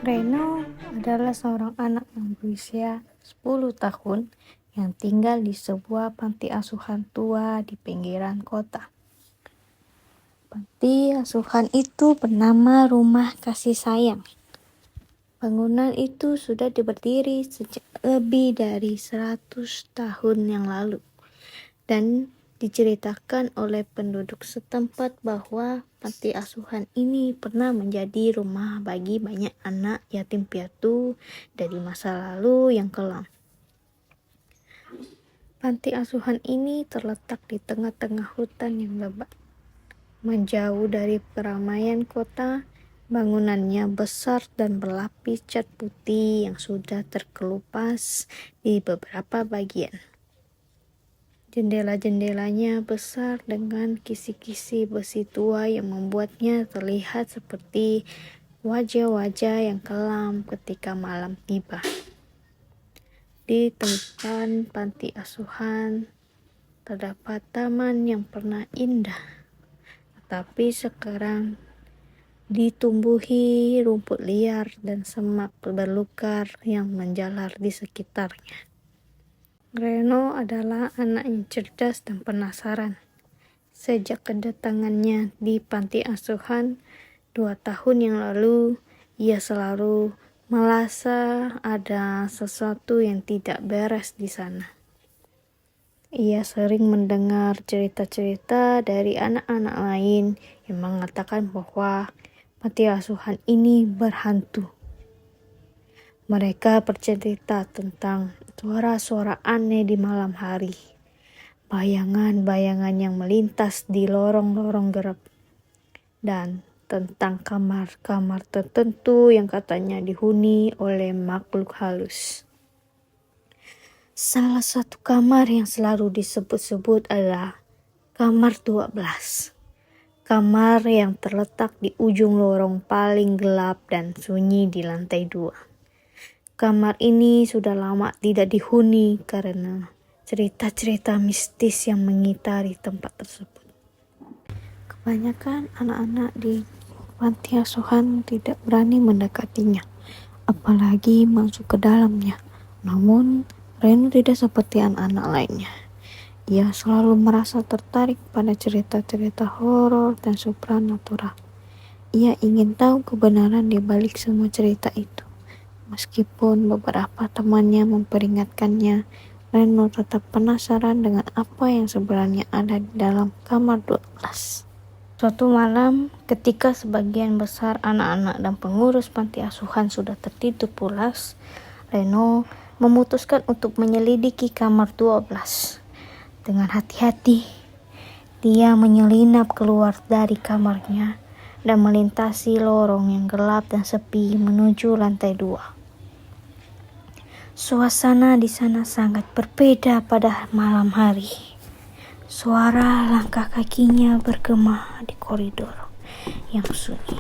Reno adalah seorang anak yang berusia 10 tahun yang tinggal di sebuah panti asuhan tua di pinggiran kota. Panti asuhan itu bernama Rumah Kasih Sayang. Bangunan itu sudah berdiri sejak lebih dari 100 tahun yang lalu. Dan diceritakan oleh penduduk setempat bahwa panti asuhan ini pernah menjadi rumah bagi banyak anak yatim piatu dari masa lalu yang kelam. Panti asuhan ini terletak di tengah-tengah hutan yang lebat, menjauh dari keramaian kota. Bangunannya besar dan berlapis cat putih yang sudah terkelupas di beberapa bagian. Jendela-jendelanya besar dengan kisi-kisi besi tua yang membuatnya terlihat seperti wajah-wajah yang kelam ketika malam tiba. Di depan panti asuhan terdapat taman yang pernah indah, tetapi sekarang ditumbuhi rumput liar dan semak belukar yang menjalar di sekitarnya. Reno adalah anak yang cerdas dan penasaran. Sejak kedatangannya di panti asuhan 2 tahun yang lalu, ia selalu merasa ada sesuatu yang tidak beres di sana. Ia sering mendengar cerita-cerita dari anak-anak lain yang mengatakan bahwa panti asuhan ini berhantu. Mereka bercerita tentang suara-suara aneh di malam hari, bayangan-bayangan yang melintas di lorong-lorong gelap, dan tentang kamar-kamar tertentu yang katanya dihuni oleh makhluk halus. Salah satu kamar yang selalu disebut-sebut adalah kamar 12. Kamar yang terletak di ujung lorong paling gelap dan sunyi di lantai 2. Kamar ini sudah lama tidak dihuni karena cerita-cerita mistis yang mengitari tempat tersebut. Kebanyakan anak-anak di panti asuhan tidak berani mendekatinya, apalagi masuk ke dalamnya. Namun, Reno tidak seperti anak-anak lainnya. Ia selalu merasa tertarik pada cerita-cerita horor dan supranatural. Ia ingin tahu kebenaran di balik semua cerita itu. Meskipun beberapa temannya memperingatkannya, Reno tetap penasaran dengan apa yang sebenarnya ada di dalam kamar 12. Suatu malam, ketika sebagian besar anak-anak dan pengurus panti asuhan sudah tertidur pulas, Reno memutuskan untuk menyelidiki kamar 12. Dengan hati-hati, dia menyelinap keluar dari kamarnya dan melintasi lorong yang gelap dan sepi menuju lantai 2. Suasana di sana sangat berbeda pada malam hari. Suara langkah kakinya bergema di koridor yang sunyi,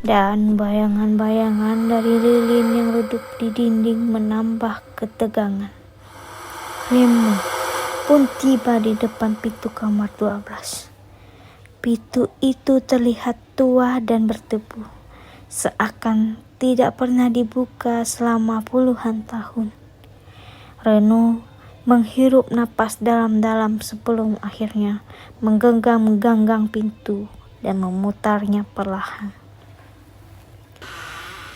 dan bayangan-bayangan dari lilin yang redup di dinding menambah ketegangan. Reno pun tiba di depan pintu kamar 12. Pintu itu terlihat tua dan berdebu, seakan tidak pernah dibuka selama puluhan tahun. Reno menghirup napas dalam-dalam sebelum akhirnya menggenggam pintu dan memutarnya perlahan.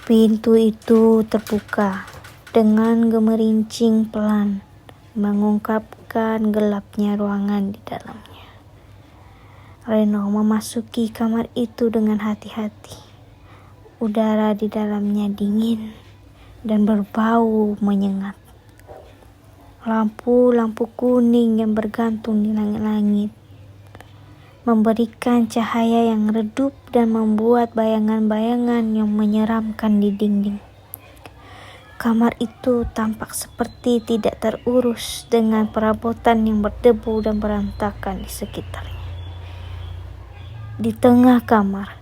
Pintu itu terbuka dengan gemerincing pelan, mengungkapkan gelapnya ruangan di dalamnya. Reno memasuki kamar itu dengan hati-hati. Udara di dalamnya dingin dan berbau menyengat. Lampu-lampu kuning yang bergantung di langit-langit memberikan cahaya yang redup dan membuat bayangan-bayangan yang menyeramkan di dinding. Kamar itu tampak seperti tidak terurus dengan perabotan yang berdebu dan berantakan di sekitarnya. Di tengah kamar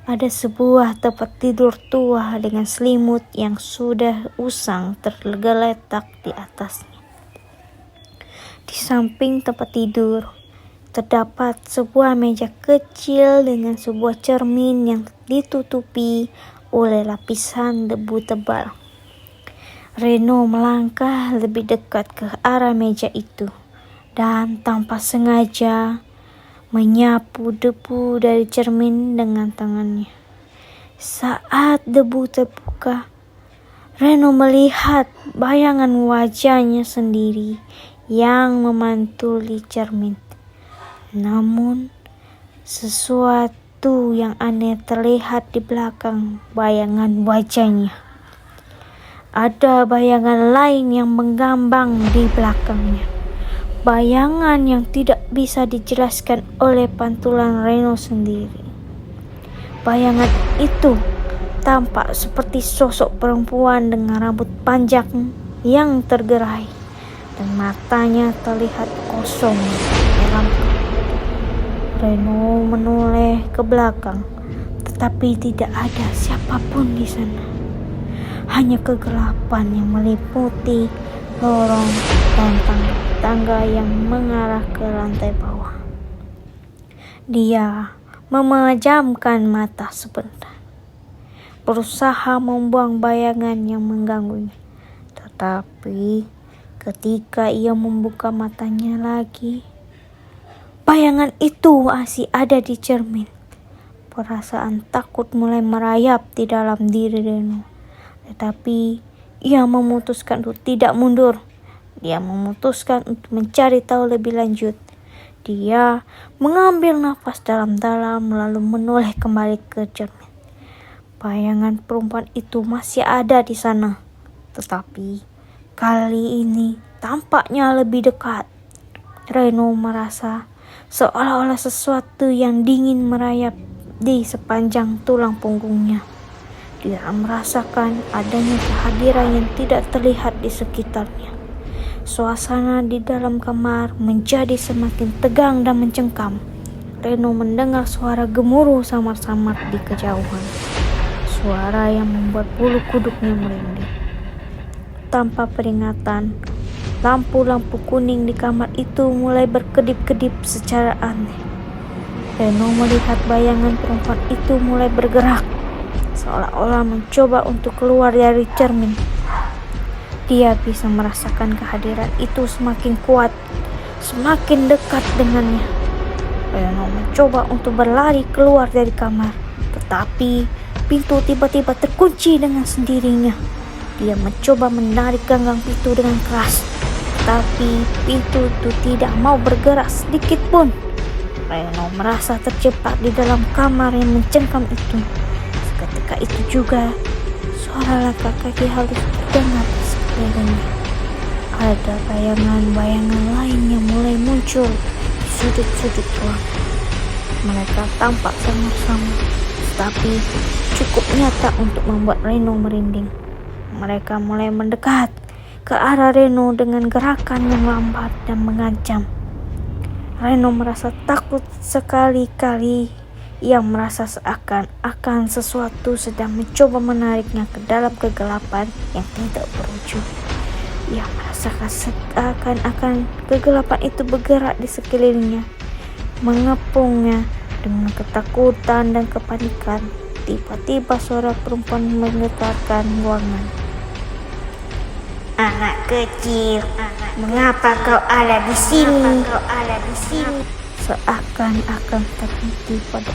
ada sebuah tempat tidur tua dengan selimut yang sudah usang tergeletak di atasnya. Di samping tempat tidur terdapat sebuah meja kecil dengan sebuah cermin yang ditutupi oleh lapisan debu tebal. Reno melangkah lebih dekat ke arah meja itu dan tanpa sengaja menyapu debu dari cermin dengan tangannya. Saat debu terbuka, Reno melihat bayangan wajahnya sendiri yang memantuli cermin. Namun, sesuatu yang aneh terlihat di belakang bayangan wajahnya. Ada bayangan lain yang menggambang di belakangnya. Bayangan yang tidak bisa dijelaskan oleh pantulan Reno sendiri. Bayangan itu tampak seperti sosok perempuan dengan rambut panjang yang tergerai dan matanya terlihat kosong menyeramkan. Reno menoleh ke belakang, tetapi tidak ada siapapun di sana. Hanya kegelapan yang meliputi lorong dan tangga yang mengarah ke lantai bawah. Dia memejamkan mata sebentar, berusaha membuang bayangan yang mengganggunya. Tetapi ketika ia membuka matanya lagi, bayangan itu masih ada di cermin. Perasaan takut mulai merayap di dalam diri Reno. Tetapi ia memutuskan untuk tidak mundur. Dia memutuskan untuk mencari tahu lebih lanjut. Dia mengambil nafas dalam-dalam lalu menoleh kembali ke cermin. Bayangan perempuan itu masih ada di sana. Tetapi kali ini tampaknya lebih dekat. Reno merasa seolah-olah sesuatu yang dingin merayap di sepanjang tulang punggungnya. Dia merasakan adanya kehadiran yang tidak terlihat di sekitarnya. Suasana di dalam kamar menjadi semakin tegang dan mencengkam. Reno mendengar suara gemuruh samar-samar di kejauhan. Suara yang membuat bulu kuduknya merinding. Tanpa peringatan, lampu-lampu kuning di kamar itu mulai berkedip-kedip secara aneh. Reno melihat bayangan perempuan itu mulai bergerak, seolah-olah mencoba untuk keluar dari cermin. Dia bisa merasakan kehadiran itu semakin kuat, semakin dekat dengannya. Reno mencoba untuk berlari keluar dari kamar, tetapi pintu tiba-tiba terkunci dengan sendirinya. Dia mencoba menarik ganggang pintu dengan keras, tapi pintu itu tidak mau bergerak sedikit pun. Reno merasa terjebak di dalam kamar yang mencengkam itu. Seketika itu juga, suara langkah kaki halus terdengar di sekelilingnya. Ada bayangan-bayangan lain yang mulai muncul di sudut-sudut ruang. Mereka tampak samar-samar, tapi cukup nyata untuk membuat Reno merinding. Mereka mulai mendekat ke arah Reno dengan gerakan yang lambat dan mengancam. Reno merasa takut sekali-kali. Ia merasa seakan-akan sesuatu sedang mencoba menariknya ke dalam kegelapan yang tidak berujung. Ia merasakan seakan-akan kegelapan itu bergerak di sekelilingnya, mengepungnya dengan ketakutan dan kepanikan. Tiba-tiba suara perempuan menggetarkan ruangan. "Anak kecil, mengapa kau ada di sini?" Seakan-akan terhenti pada